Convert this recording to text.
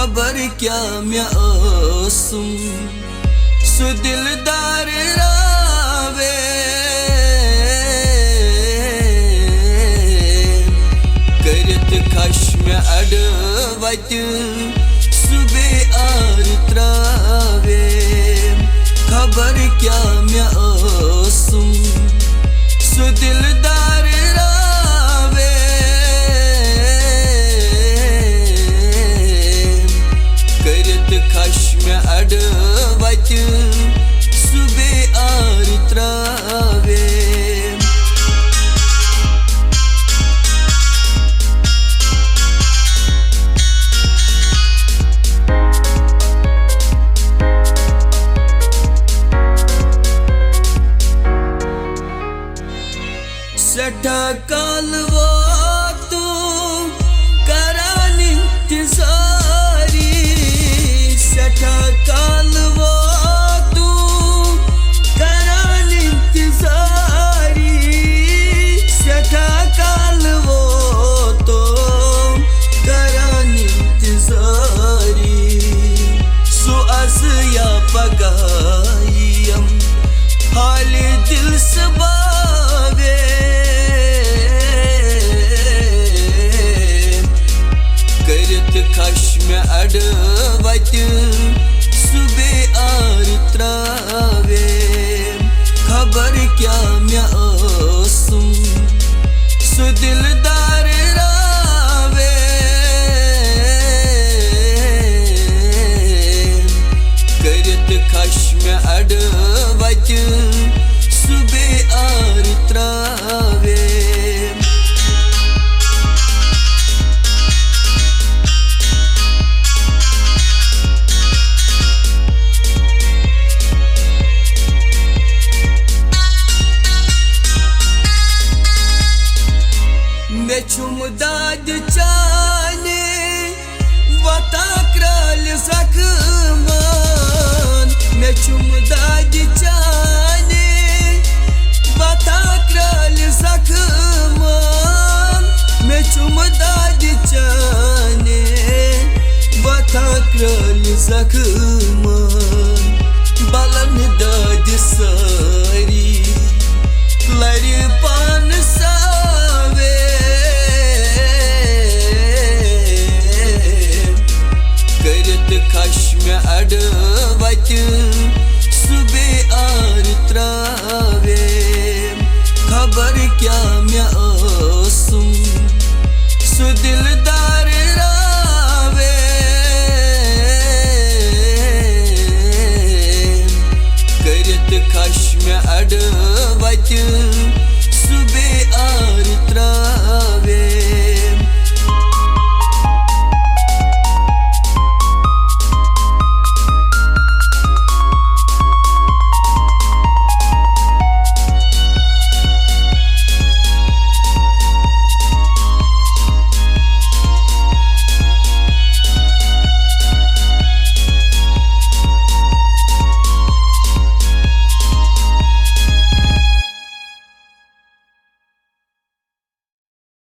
खबर क्या मैं ओसुम सु दिलदार रावे करत खश में अड वत सुबे आर त्रावे खबर क्या मैं ओसुम सु दिलदार रावे करत खश में अड वत सुबे आर त्रावे सठा काल वो तू करान इंतजारी सठा काल वो तू करान इंतजारी सठा काल वो तो करान इंतजारी सो अस या पगायम हाल दिल सबावे खश में अड वत सुबे आर त्रावे खबर क्या मैं ओसुम सु दिलदार रावे करत खश में अड वत सुबे आर त्रावे मे छुम दाद चाने वता क्रल जख्मान मे छुम दाद चाने वता क्रल जख्मान मे छुम दाद चाने वता क्रल जख्मान बलन दाद सारी लर पान सावे करत खश में अड वत सुबे आर त्रावे खबर क्या मैं ओसुम सु दिलदार रावे करत खश में अड वत सुबे